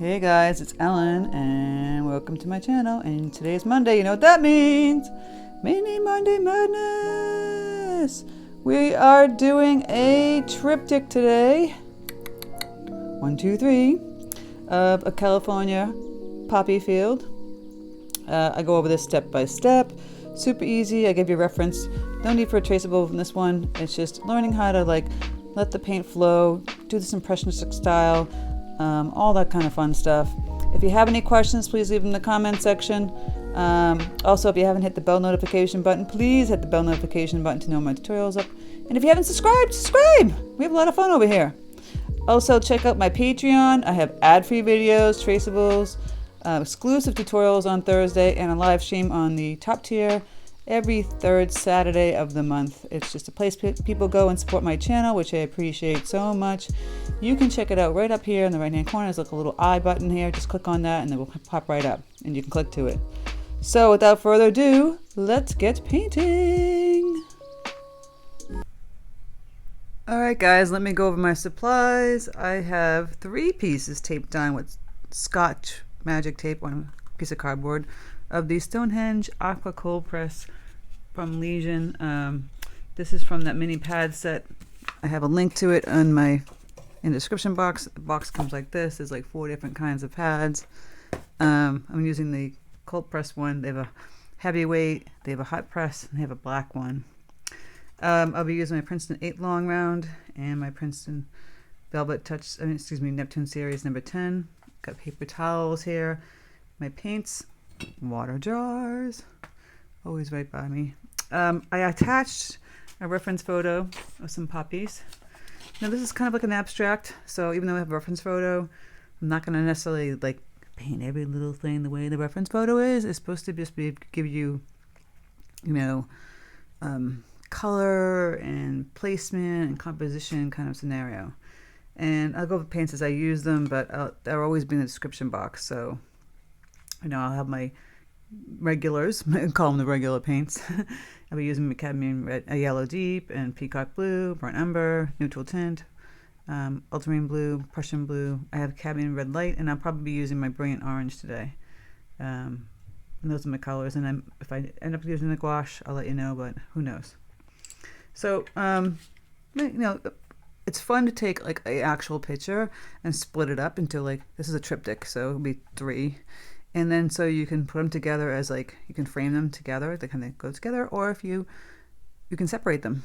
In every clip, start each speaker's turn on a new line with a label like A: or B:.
A: Hey guys, it's Ellen and welcome to my channel. And today's Monday. You know what that means? Mini Monday Madness! We are doing a triptych today. 1, 2, 3 of a California poppy field. I go over this step by step. Super easy. I give you a reference. No need for a traceable from this one. It's just learning how to let the paint flow, do this impressionistic style, all that kind of fun stuff. If you have any questions, please leave them in the comment section. Also, if you haven't hit the bell notification button, please hit the bell notification button to know my tutorials up. And if you haven't subscribed, subscribe! We have a lot of fun over here. Also, check out my Patreon. I have ad-free videos, traceables, exclusive tutorials on Thursday, and a live stream on the top tier every third Saturday of the month. It's just a place people go and support my channel, which I appreciate so much. You can check it out right up here in the right hand corner. There's like a little I button here. Just click on that and it will pop right up and you can click to it. So without further ado, let's get painting. Alright guys, let me go over my supplies. I have 3 pieces taped on with Scotch magic tape on a piece of cardboard of the Stonehenge Aqua Cold Press from Legion. This is from that mini pad set. I have a link to it in the description box. The box comes like this. There's like 4 different kinds of pads. I'm using the cold press one. They have a heavyweight, they have a hot press, and they have a black one. I'll be using my Princeton 8 long round and my Princeton Velvet Touch, Neptune series number 10. Got paper towels here. My paints, water jars, always right by me. I attached a reference photo of some poppies. Now this is kind of like an abstract, so even though I have a reference photo, I'm not going to necessarily paint every little thing the way the reference photo is. It's supposed to just give you, color and placement and composition kind of scenario. And I'll go with paints as I use them, but they'll always be in the description box. So, I'll have my regulars, I call them the regular paints. I'll be using my cadmium red, yellow deep, and peacock blue, burnt umber, neutral tint, ultramarine blue, Prussian blue. I have cadmium red light, and I'll probably be using my brilliant orange today. And those are my colors. And if I end up using the gouache, I'll let you know, but who knows. So, it's fun to take an actual picture and split it up into this is a triptych, so it'll be 3. And then so you can put them together as you can frame them together, they kind of go together, or if you can separate them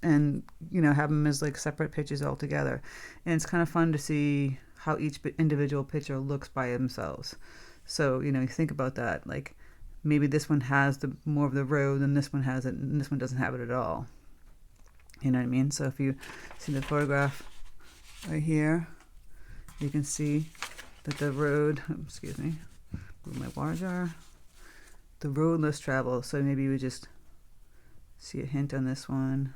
A: and have them as separate pictures all together. And it's kind of fun to see how each individual picture looks by themselves. So you think about that, maybe this one has more of the road and this one has it and this one doesn't have it at all. You know what I mean? So if you see the photograph right here, you can see that the road, move my water jar, the road less traveled. So maybe you would just see a hint on this one.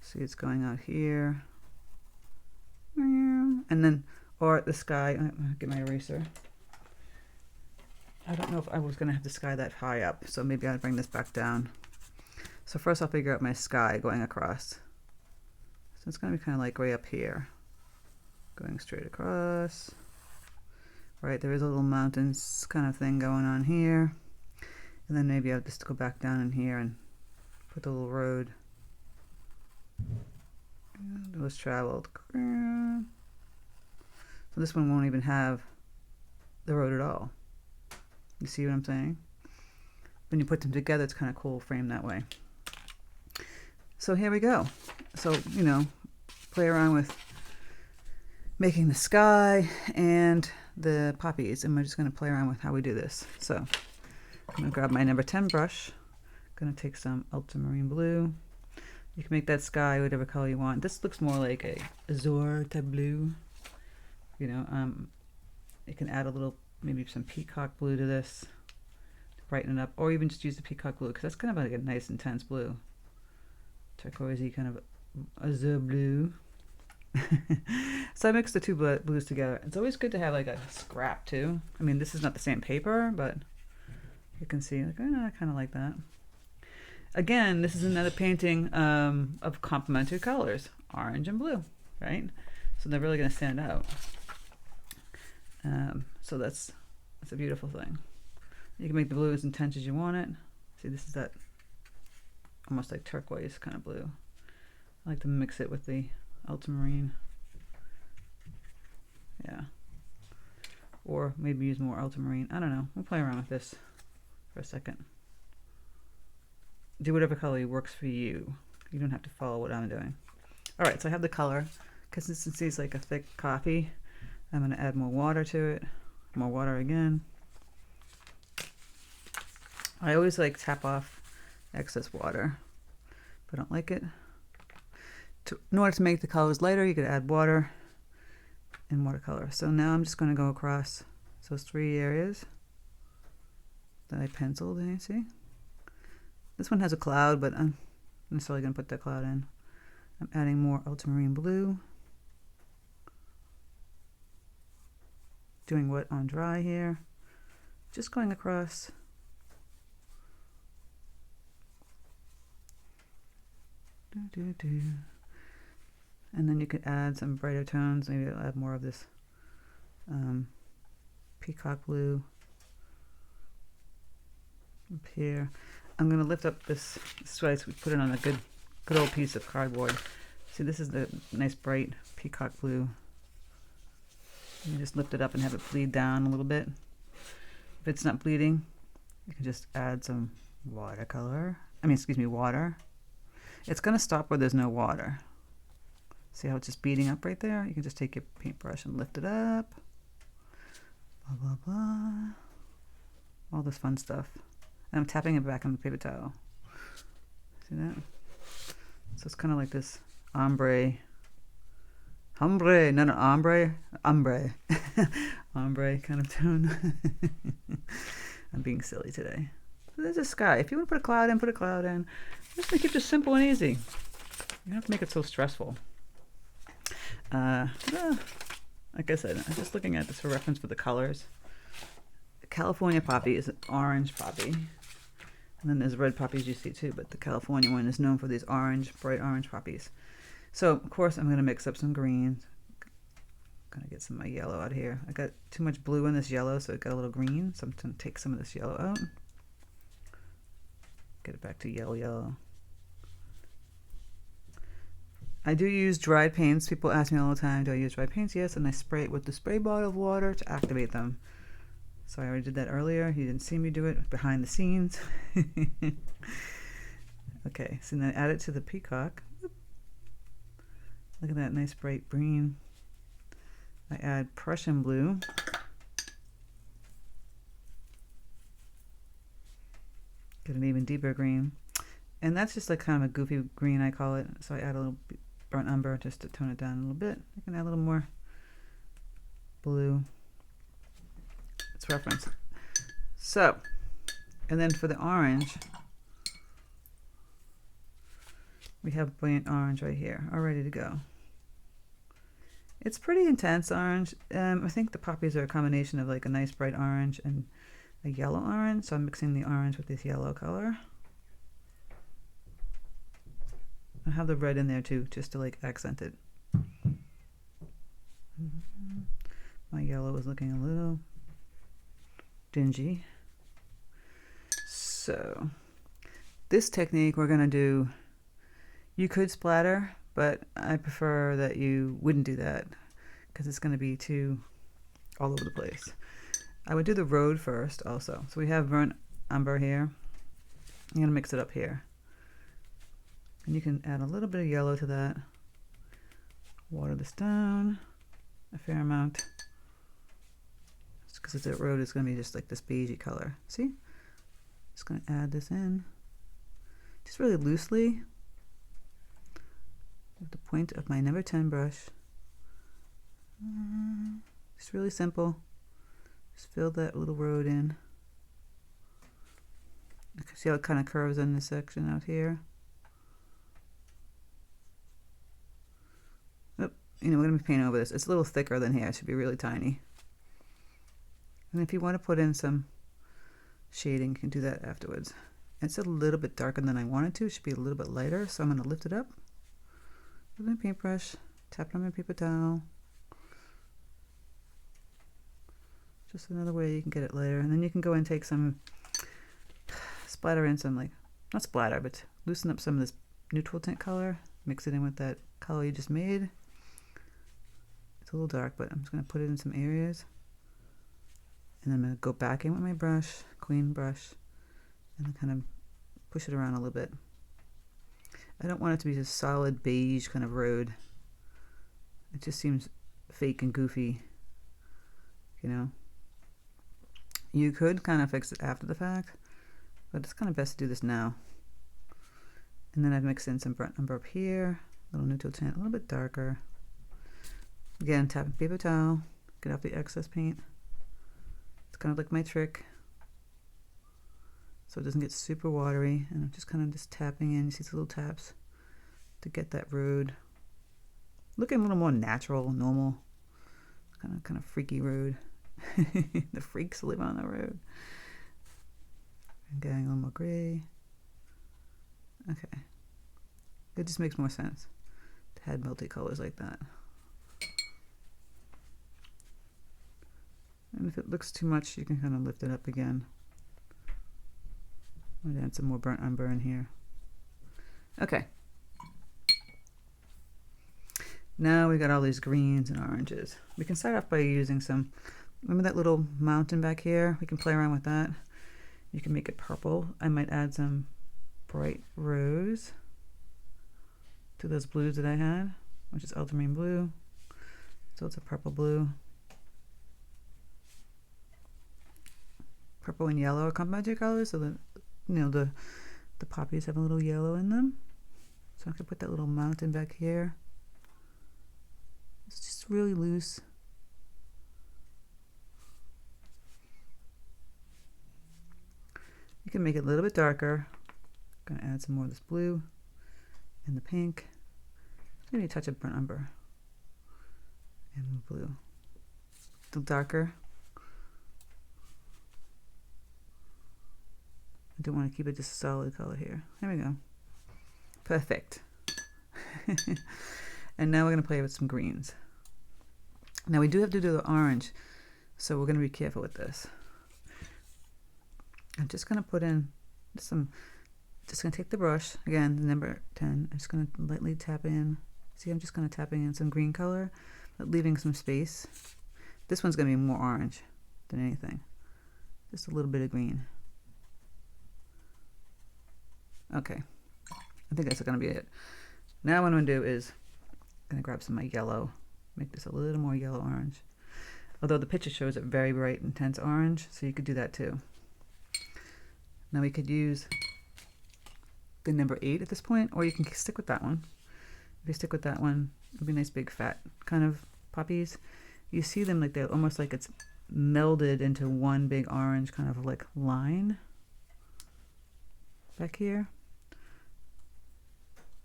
A: See it's going out here. And then, or the sky, I'm gonna get my eraser. I don't know if I was gonna have the sky that high up, so maybe I'll bring this back down. So first I'll figure out my sky going across. So it's going to be kind of way up here. Going straight across. Right, there is a little mountains kind of thing going on here. And then maybe I'll just go back down in here and put the little road. It was traveled. So this one won't even have the road at all. You see what I'm saying? When you put them together, it's kind of cool framed that way. So here we go. So, play around with making the sky and the poppies. And we're just going to play around with how we do this. So I'm going to grab my number 10 brush. I'm going to take some ultramarine blue. You can make that sky whatever color you want. This looks more like a azure type blue. You can add a little, maybe some peacock blue to this to brighten it up. Or even just use the peacock blue because that's kind of a nice intense blue. Turquoisey kind of azure blue. So I mixed the 2 blues together. It's always good to have a scrap too. I mean, this is not the same paper, but you can see I kind of like that. Again, this is another painting of complementary colors, orange and blue, right? So they're really going to stand out. So that's a beautiful thing. You can make the blue as intense as you want it. See, this is that almost like turquoise kind of blue. I like to mix it with the ultramarine. Yeah. Or maybe use more ultramarine. I don't know. We'll play around with this for a second. Do whatever color works for you. You don't have to follow what I'm doing. All right, so I have the color. Consistency is like a thick coffee. I'm going to add more water to it. More water again. I always like tap off excess water, if I don't like it. In order to make the colors lighter, you could add water and watercolor. So now I'm just going to go across those 3 areas that I penciled, and you see? This one has a cloud, but I'm necessarily going to put that cloud in. I'm adding more ultramarine blue. Doing wet on dry here. Just going across. And then you could add some brighter tones. Maybe I'll add more of this peacock blue up here. I'm going to lift up this slice. We put it on a good old piece of cardboard. See, this is the nice bright peacock blue. You just lift it up and have it bleed down a little bit. If it's not bleeding, you can just add some water. It's going to stop where there's no water. See how it's just beating up right there? You can just take your paintbrush and lift it up. Blah, blah, blah. All this fun stuff. And I'm tapping it back on the paper towel. See that? So it's kind of like this ombre, not an ombre, ombre kind of tone. I'm being silly today. So there's a sky. If you want to put a cloud in, put a cloud in. Just make it just simple and easy. You don't have to make it so stressful. Like I said, I'm just looking at this for reference for the colors. California poppy is an orange poppy. And then there's red poppies you see too, but the California one is known for these orange, bright orange poppies. So, of course, I'm going to mix up some greens. I'm going to get some of my yellow out here. I got too much blue in this yellow, so it got a little green. So I'm going to take some of this yellow out. Get it back to yellow. I do use dried paints. People ask me all the time, do I use dried paints? Yes, and I spray it with the spray bottle of water to activate them. So I already did that earlier. You didn't see me do it behind the scenes. Okay, so then I add it to the peacock. Look at that nice bright green. I add Prussian blue. Get an even deeper green. And that's just like kind of a goofy green, I call it. So I add a little burnt umber just to tone it down a little bit. I can add a little more blue. It's reference. So, and then for the orange, we have brilliant orange right here, all ready to go. It's pretty intense orange. I think the poppies are a combination of like a nice bright orange and a yellow orange. So I'm mixing the orange with this yellow color. I have the red in there too, just to like accent it. My yellow is looking a little dingy. So this technique we're gonna do, you could splatter, but I prefer that you wouldn't do that because it's gonna be too all over the place. I would do the road first also. So we have burnt umber here. I'm gonna mix it up here. And you can add a little bit of yellow to that. Water this down a fair amount. Because the road is going to be just like this beigey color. See? Just going to add this in. Just really loosely. With the point of my number 10 brush. Just really simple. Just fill that little road in. See how it kind of curves in this section out here? We're going to be painting over this. It's a little thicker than here. It should be really tiny. And if you want to put in some shading, you can do that afterwards. It's a little bit darker than I wanted to. It should be a little bit lighter. So I'm going to lift it up with my paintbrush, tap it on my paper towel. just another way you can get it lighter. And then you can go and take some, splatter in some, like, not splatter, but loosen up some of this neutral tint color, mix it in with that color you just made. It's a little dark, but I'm just going to put it in some areas. And then I'm going to go back in with my brush, clean brush, and then kind of push it around a little bit. I don't want it to be a solid beige kind of road. It just seems fake and goofy, you know. You could kind of fix it after the fact, but it's kind of best to do this now. And then I've mixed in some burnt umber up here, a little neutral tint, a little bit darker. Again, tap a paper towel, get off the excess paint. It's kind of like my trick, so it doesn't get super watery. And I'm just kind of just tapping in. You see these little taps to get that road looking a little more natural, normal, kind of freaky road. The freaks live on the road. And getting a little more gray. Okay, it just makes more sense to add multi-colors like that. And if it looks too much, you can kind of lift it up again. I'm gonna add some more burnt umber in here. Okay. Now we got all these greens and oranges. We can start off by using some, remember that little mountain back here? We can play around with that. You can make it purple. I might add some bright rose to those blues that I had, which is ultramarine blue. So it's a purple blue. Purple and yellow are complementary colors, so that, you know, the poppies have a little yellow in them. So I could put that little mountain back here. It's just really loose. You can make it a little bit darker. I'm gonna add some more of this blue and the pink. Maybe a touch of burnt umber and blue. A little darker. I don't want to keep it just a solid color here. There we go. Perfect. And now we're going to play with some greens. Now we do have to do the orange, so we're going to be careful with this. I'm just going to put in some, just going to take the brush, again, the number 10. I'm just going to lightly tap in. See, I'm just kind of tapping in some green color, but leaving some space. This one's going to be more orange than anything. Just a little bit of green. Okay, I think that's going to be it. Now what I'm going to do is I'm going to grab some of my yellow, make this a little more yellow orange. Although the picture shows it very bright, intense orange, so you could do that too. Now we could use the number 8 at this point, or you can stick with that one. If you stick with that one, it'll be nice big fat kind of poppies. You see them like they're almost like it's melded into one big orange kind of like line back here.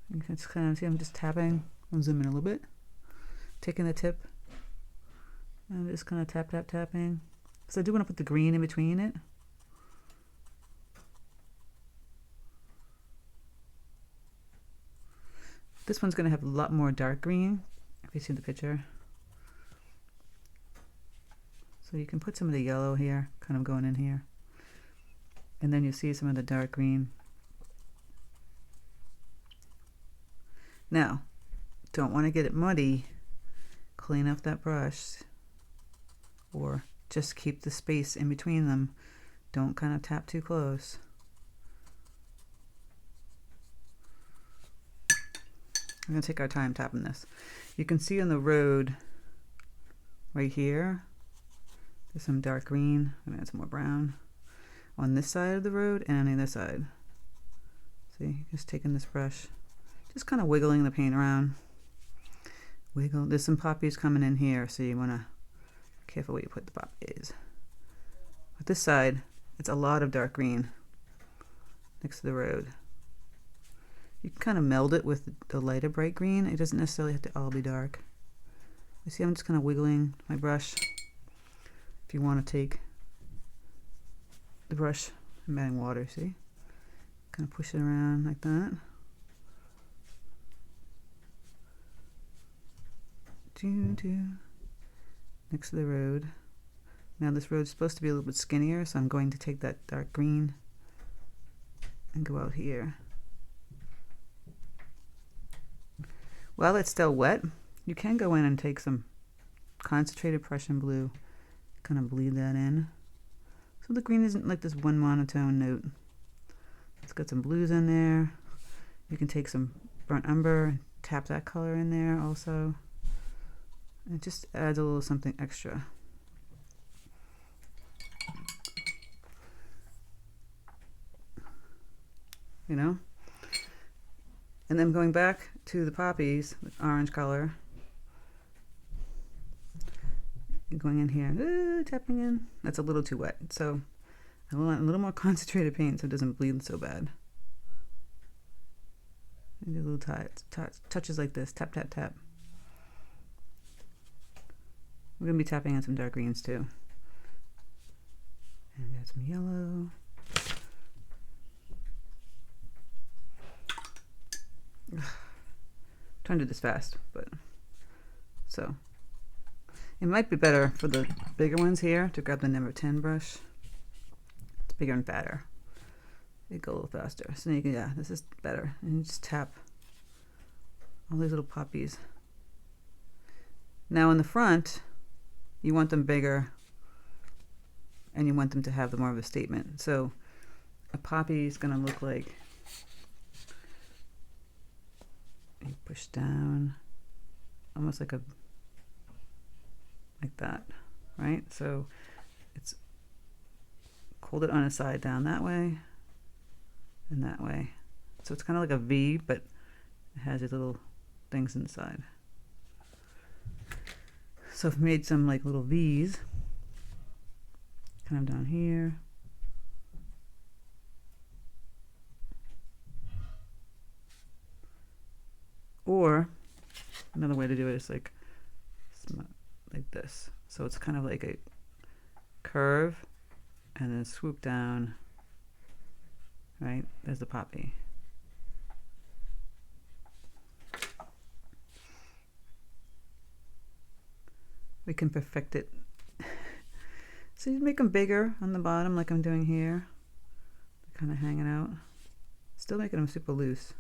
A: You can just kind of see I'm just tapping. I'll zoom in a little bit. Taking the tip. And I'm just kind of tapping. So I do want to put the green in between it. This one's going to have a lot more dark green, if you see the picture. So you can put some of the yellow here, kind of going in here. And then you see some of the dark green. Now, don't want to get it muddy, clean up that brush, or just keep the space in between them. Don't kind of tap too close. We're going to take our time tapping this. You can see on the road right here, there's some dark green. I'm going to add some more brown on this side of the road and on the other side. See, just taking this brush, just kind of wiggling the paint around. Wiggle. There's some poppies coming in here, so you want to be careful where you put the poppies. But this side, it's a lot of dark green next to the road. You can kind of meld it with the lighter bright green. It doesn't necessarily have to all be dark. You see, I'm just kind of wiggling my brush. If you want to take the brush, I'm adding water, see? Kind of push it around like that. Next to the road. Now this road's supposed to be a little bit skinnier, so I'm going to take that dark green and go out here. While it's still wet, you can go in and take some concentrated Prussian blue, kind of bleed that in. So the green isn't like this one monotone note. It's got some blues in there. You can take some burnt umber, tap that color in there also. It just adds a little something extra. You know? And then going back to the poppies with orange color. Going in here, tapping in. That's a little too wet, so I want a little more concentrated paint so it doesn't bleed so bad. And do little touches like this, tap, tap, tap. We're gonna be tapping on some dark greens too. And got some yellow. Trying to do this fast, but so. It might be better for the bigger ones here to grab the number 10 brush. It's bigger and fatter. They go a little faster. So you can, yeah, this is better. And you just tap all these little poppies. Now in the front, you want them bigger and you want them to have more of a statement. So a poppy is going to look like, you push down, almost like that, right? So it's hold it on a side down that way and that way. So it's kind of like a V, but it has these little things inside. So I've made some like little V's kind of down here. Or another way to do it is like this. So it's kind of like a curve and then swoop down, right? There's the poppy. We can perfect it. So you make them bigger on the bottom like I'm doing here. They're kind of hanging out. Still making them super loose.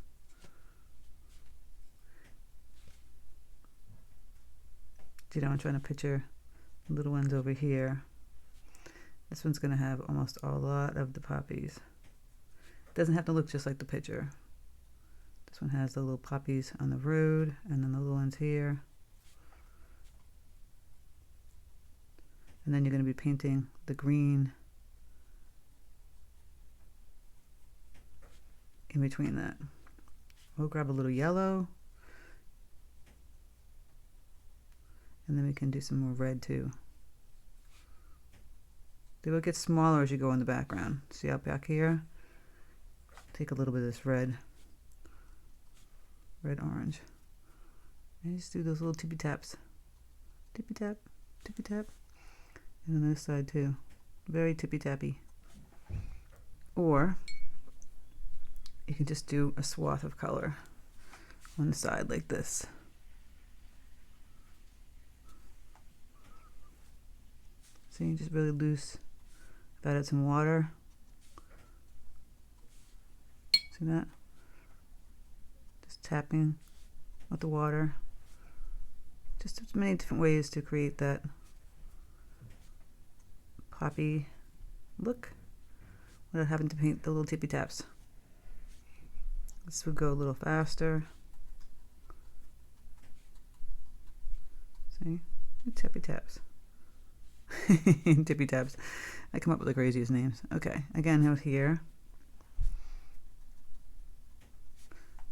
A: You know, I'm trying to picture little ones over here. This one's going to have almost a lot of the poppies. It doesn't have to look just like the picture. This one has the little poppies on the road and then the little ones here. And then you're going to be painting the green in between that. We'll grab a little yellow. And then we can do some more red too. They will get smaller as you go in the background. See out back here? Take a little bit of this red orange. And just do those little tippy taps. Tippy tap, tippy tap. And on this side too. Very tippy tappy. Or you can just do a swath of color on the side like this. See, just really loose. I've added some water. See that? Just tapping with the water. Just many different ways to create that poppy look without having to paint the little tippy taps. This would go a little faster. See? Tippy taps. Tippy taps. I come up with the craziest names. Okay, again out here.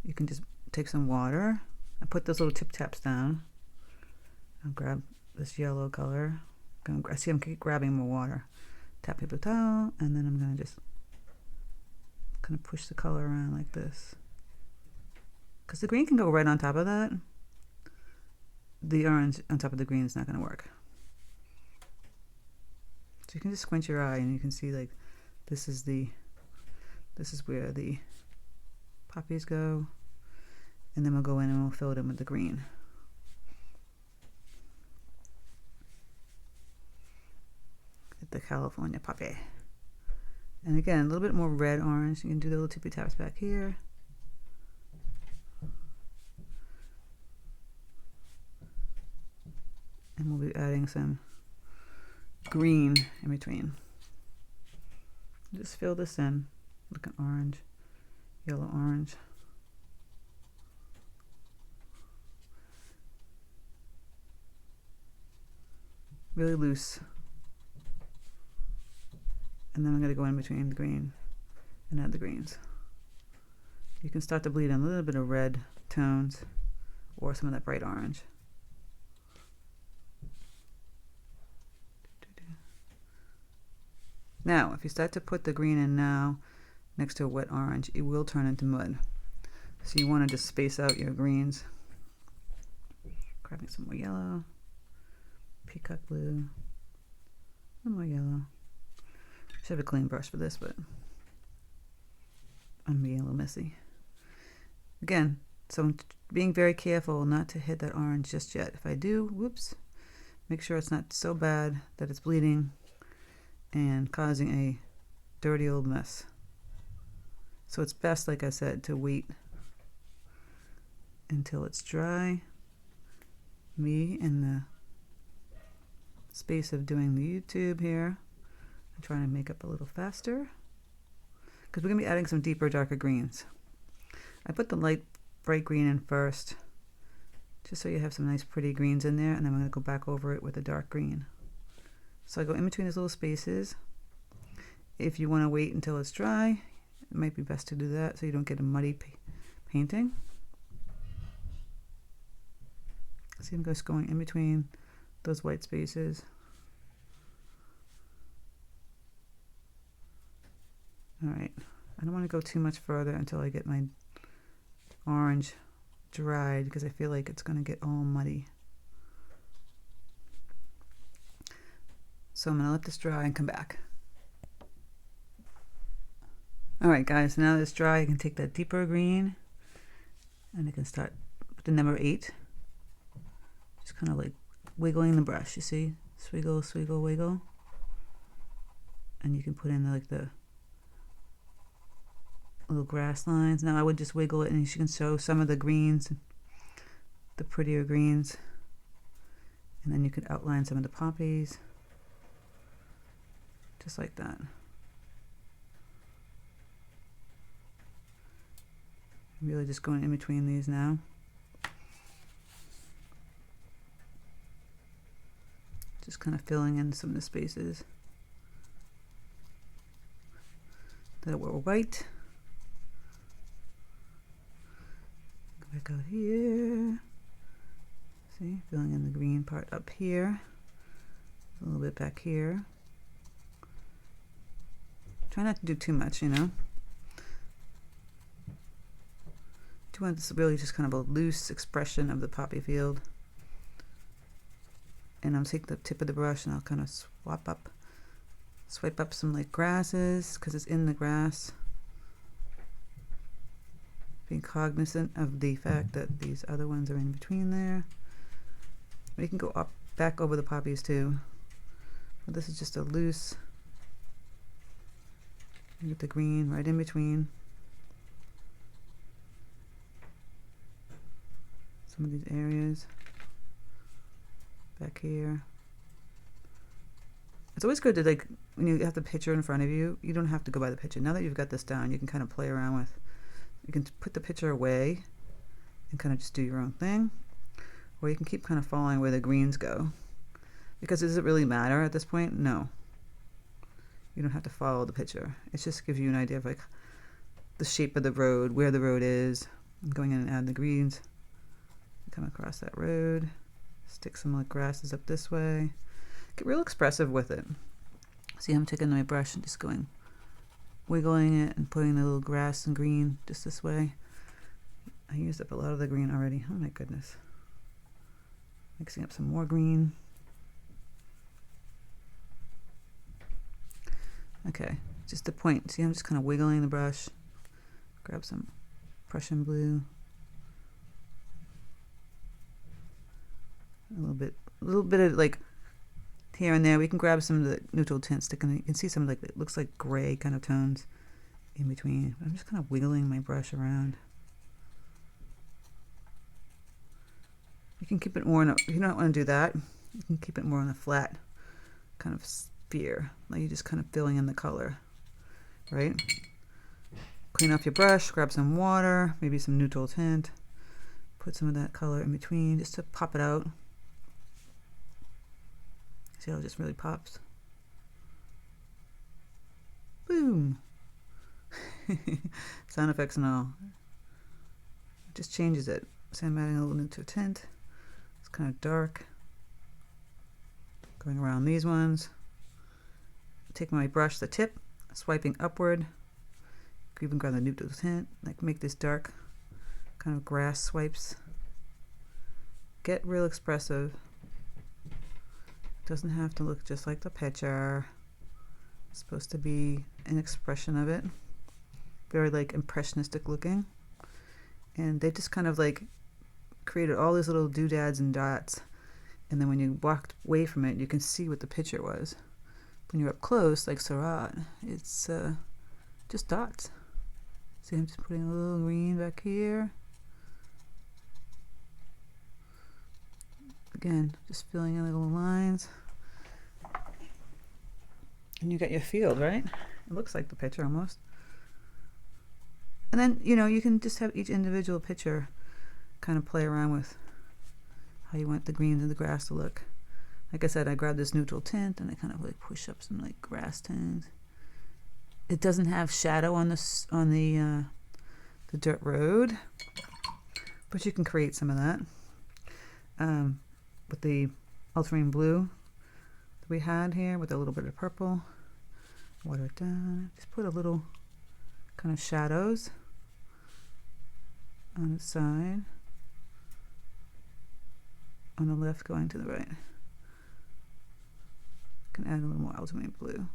A: You can just take some water and put those little tip taps down. I'll grab this yellow color. I see I'm keep grabbing more water. Tap paper towel, and then I'm gonna just kind of push the color around like this. Because the green can go right on top of that. The orange on top of the green is not gonna work. So you can just squint your eye and you can see like this is where the poppies go, and then we'll go in and we'll fill it in with the green. the California poppy. And again, a little bit more red orange. You can do the little tippy taps back here. And we'll be adding some green in between. Just fill this in, looking orange, yellow orange. Really loose. And then I'm going to go in between the green and add the greens. You can start to bleed in a little bit of red tones or some of that bright orange. Now, if you start to put the green in now next to a wet orange, it will turn into mud. So you want to just space out your greens. Grabbing some more yellow, peacock blue, one more yellow. Should have a clean brush for this, but I'm being a little messy. Again, so I'm being very careful not to hit that orange just yet. If I do, whoops, make sure it's not so bad that it's bleeding and causing a dirty old mess. So it's best, like I said, to wait until it's dry. Me in the space of doing the YouTube here, I'm trying to make up a little faster because we're going to be adding some deeper, darker greens. I put the light bright green in first just so you have some nice pretty greens in there, and then I'm going to go back over it with a dark green. So I go in between these little spaces. If you want to wait until it's dry, it might be best to do that so you don't get a muddy painting. See, I'm just going in between those white spaces. All right, I don't want to go too much further until I get my orange dried because I feel like it's going to get all muddy. So I'm going to let this dry and come back. All right, guys, now that it's dry, I can take that deeper green and I can start with the number 8. Just kind of like wiggling the brush, you see? Swiggle, swiggle, wiggle. And you can put in like the little grass lines. Now I would just wiggle it and you can show some of the greens, the prettier greens. And then you could outline some of the poppies. Just like that. I'm really just going in between these now. Just kind of filling in some of the spaces that were white. Go back out here. See, filling in the green part up here. A little bit back here. Try not to do too much, you know. Do want this really just kind of a loose expression of the poppy field. And I'll take the tip of the brush and I'll kind of swipe up some like grasses because it's in the grass. Being cognizant of the fact that these other ones are in between there. We can go up back over the poppies too. But this is just a loose. Get the green right in between. Some of these areas. Back here. It's always good to, like, when you have the picture in front of you, you don't have to go by the picture. Now that you've got this down, you can kind of play around with, you can put the picture away and kind of just do your own thing. Or you can keep kind of following where the greens go. Because does it really matter at this point? No. You don't have to follow the picture. It just gives you an idea of like the shape of the road, where the road is. I'm going in and add the greens. Come across that road. Stick some like grasses up this way. Get real expressive with it. See, I'm taking my brush and just going, wiggling it and putting the little grass and green just this way. I used up a lot of the green already. Oh my goodness. Mixing up some more green. Okay, just the point. See, I'm just kind of wiggling the brush. Grab some Prussian blue. A little bit of like here and there. We can grab some of the neutral tints. You can see some, like, it looks like gray kind of tones in between. I'm just kind of wiggling my brush around. You can keep it more if you don't want to do that, you can keep it more on a flat kind of sphere, like you're just kind of filling in the color, right? Clean off your brush, grab some water, maybe some neutral tint, put some of that color in between just to pop it out. See how it just really pops? Boom! Sound effects and all. It just changes it. So I'm adding a little neutral tint. It's kind of dark. Going around these ones. Taking my brush, the tip, swiping upward. Could even grab the neutral tint, like make this dark kind of grass swipes. Get real expressive. Doesn't have to look just like the picture. It's supposed to be an expression of it. Very like impressionistic looking. And they just kind of like created all these little doodads and dots. And then when you walked away from it, you can see what the picture was. When you're up close, like Seurat, it's just dots. See, I'm just putting a little green back here. Again, just filling in the little lines. And you got your field, right? It looks like the picture almost. And then, you know, you can just have each individual picture kind of play around with how you want the greens and the grass to look. Like I said, I grabbed this neutral tint and I kind of like push up some like grass tones. It doesn't have shadow on the dirt road, but you can create some of that with the ultramarine blue that we had here with a little bit of purple. Water it down. Just put a little kind of shadows on the side, on the left going to the right. Can add a little more ultramarine blue.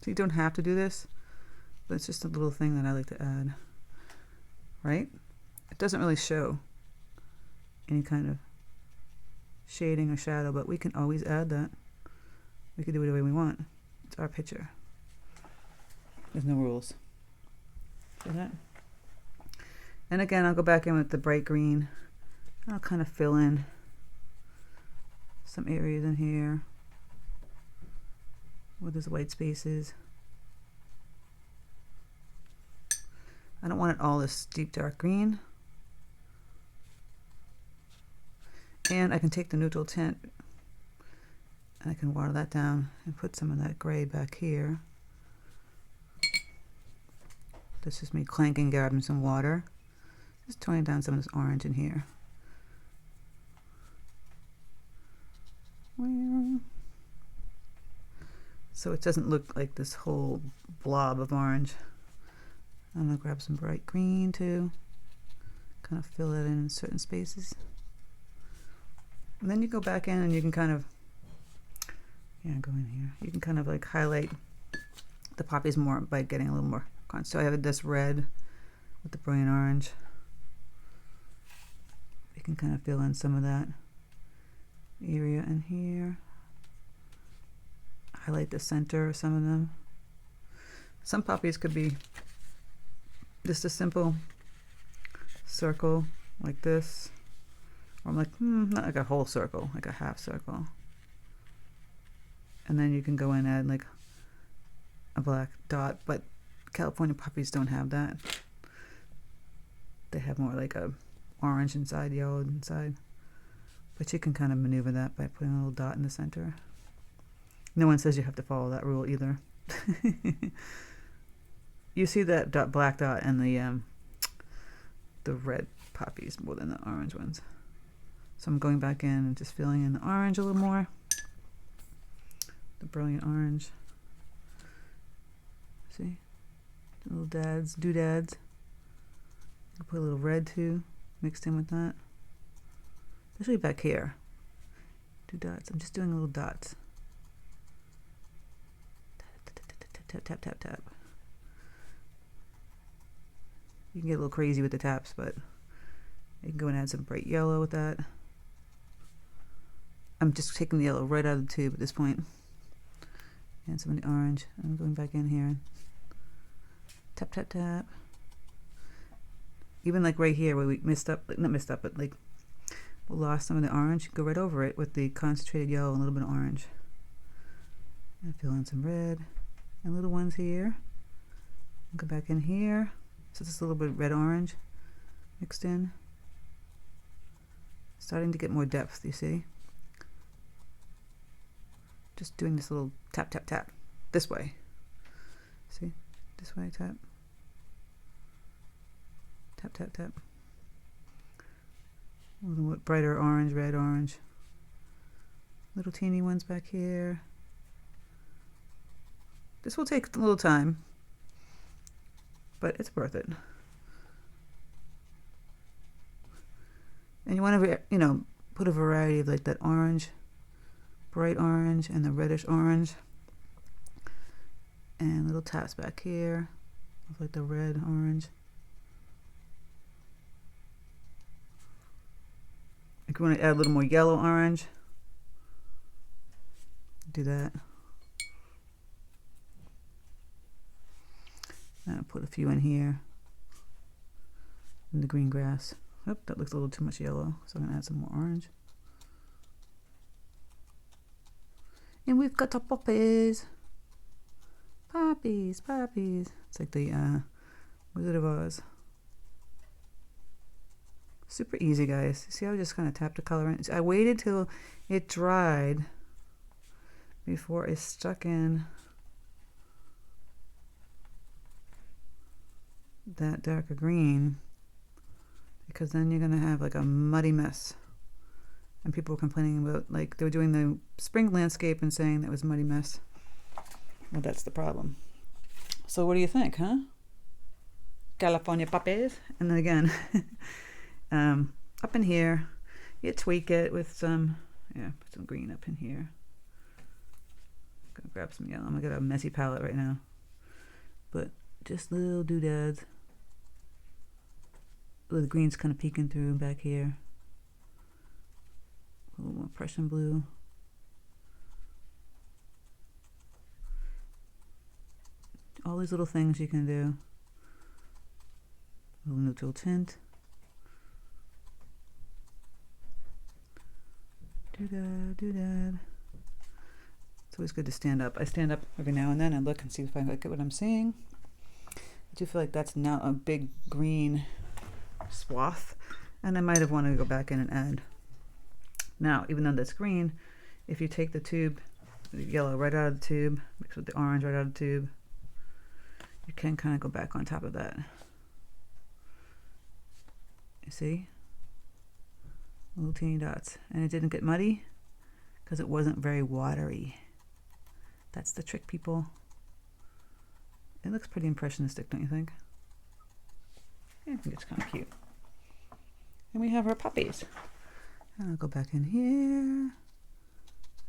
A: So you don't have to do this, but it's just a little thing that I like to add, right? It doesn't really show any kind of shading or shadow, but we can always add that. We can do it the way we want. It's our picture. There's no rules. See that? And again, I'll go back in with the bright green. I'll kind of fill in some areas in here where there's white spaces. I don't want it all this deep dark green. And I can take the neutral tint and I can water that down and put some of that gray back here. That's just me clanking, grabbing some water. Just toning down some of this orange in here. So it doesn't look like this whole blob of orange. I'm gonna grab some bright green too. Kind of fill it in certain spaces. And then you go back in and you can kind of, go in here. You can kind of like highlight the poppies more by getting a little more. So I have this red with the brilliant orange. You can kind of fill in some of that area in here. Highlight the center of some of them. Some poppies could be just a simple circle like this. Or I'm like, not like a whole circle, like a half circle. And then you can go and add like a black dot, but California poppies don't have that. They have more like a orange inside, yellow inside. But you can kind of maneuver that by putting a little dot in the center. No one says you have to follow that rule either. You see that black dot in the red poppies more than the orange ones. So I'm going back in and just filling in the orange a little more. The brilliant orange. See? The little doodads. I'll put a little red too, mixed in with that. Especially back here. Two dots. I'm just doing little dots. Tap, tap, tap, tap. You can get a little crazy with the taps, but you can go and add some bright yellow with that. I'm just taking the yellow right out of the tube at this point. And some of the orange. I'm going back in here. Tap, tap, tap. Even like right here where we messed up, like not messed up, but like we lost some of the orange, go right over it with the concentrated yellow and a little bit of orange. And fill in some red and little ones here. Go back in here. So this is a little bit of red orange mixed in. Starting to get more depth, you see? Just doing this little tap, tap, tap. This way. See? This way, tap. Tap, tap, tap. A little bit brighter orange, red, orange. Little teeny ones back here. This will take a little time, but it's worth it. And you want to, you know, put a variety of like that orange, bright orange, and the reddish orange. And little taps back here of like the red, orange. If you want to add a little more yellow orange, do that. I'll put a few in here in the green grass. Oh, that looks a little too much yellow, so I'm going to add some more orange. And we've got our poppies. Poppies, poppies. It's like the Wizard of Oz. Super easy, guys. See how I just kind of tapped the color in? I waited till it dried before I stuck in that darker green, because then you're gonna have like a muddy mess. And people were complaining about, like, they were doing the spring landscape and saying that was a muddy mess. Well, that's the problem. So what do you think, huh? California poppies. And then again, up in here, you tweak it with some, put some green up in here. Gonna grab some yellow. I'm gonna get a messy palette right now, but just little doodads. The green's kind of peeking through back here. A little more Prussian blue. All these little things you can do. A little neutral tint. Doodad, doodad. It's always good to stand up. I stand up every now and then and look and see if I like what I'm seeing. I do feel like that's now a big green swath, and I might have wanted to go back in and add. Now, even though that's green, if you take the tube, the yellow right out of the tube, mix with the orange right out of the tube, you can kind of go back on top of that. You see? Little teeny dots. And it didn't get muddy because it wasn't very watery. That's the trick, people. It looks pretty impressionistic, don't you think? I think it's kind of cute. And we have our poppies. And I'll go back in here.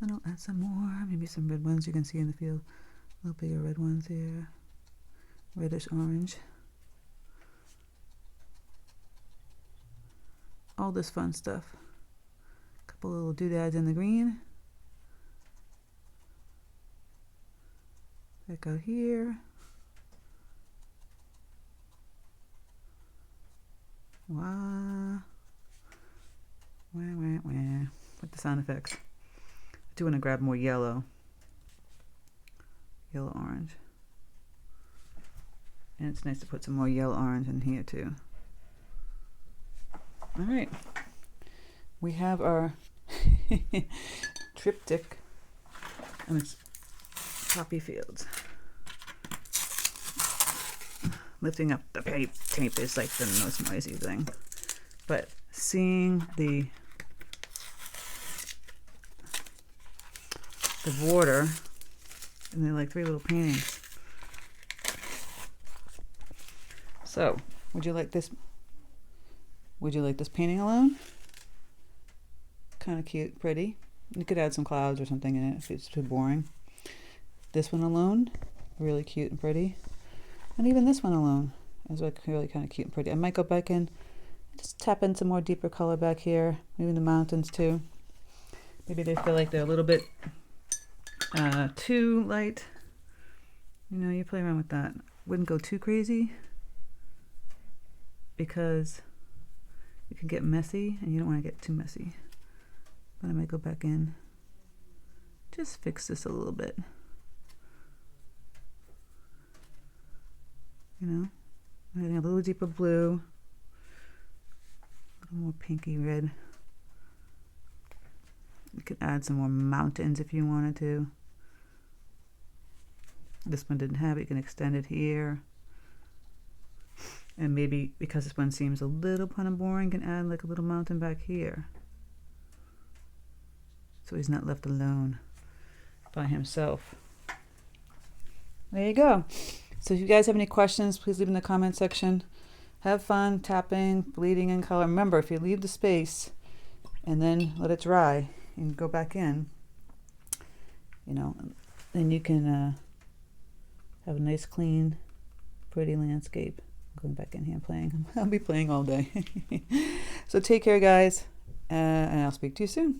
A: And I'll add some more. Maybe some red ones you can see in the field. A little bigger red ones here. Reddish orange. All this fun stuff. A couple little doodads in the green. Back out here. Wah. Wah, wah, wah. With the sound effects. I do want to grab more yellow. Yellow orange. And it's nice to put some more yellow orange in here too. All right. We have our triptych, and it's poppy fields. Lifting up the tape is like the most noisy thing, but seeing the water, and they're like 3 little paintings. So, would you like this? Would you like this painting alone? Kind of cute, pretty. You could add some clouds or something in it if it's too boring. This one alone, really cute and pretty. And even this one alone is like really kind of cute and pretty. I might go back in, just tap in some more deeper color back here. Maybe the mountains too. Maybe they feel like they're a little bit too light. You know, you play around with that. Wouldn't go too crazy because it can get messy and you don't want to get too messy. But I might go back in, just fix this a little bit. You know, adding a little deeper blue, a little more pinky red. You could add some more mountains if you wanted to. This one didn't have it, you can extend it here. And maybe because this one seems a little kind of boring, you can add like a little mountain back here. So he's not left alone by himself. There you go. So if you guys have any questions, please leave in the comment section. Have fun tapping, bleeding in color. Remember, if you leave the space and then let it dry and go back in, you know, then you can have a nice, clean, pretty landscape. I'm going back in here and playing. I'll be playing all day. So take care, guys, and I'll speak to you soon.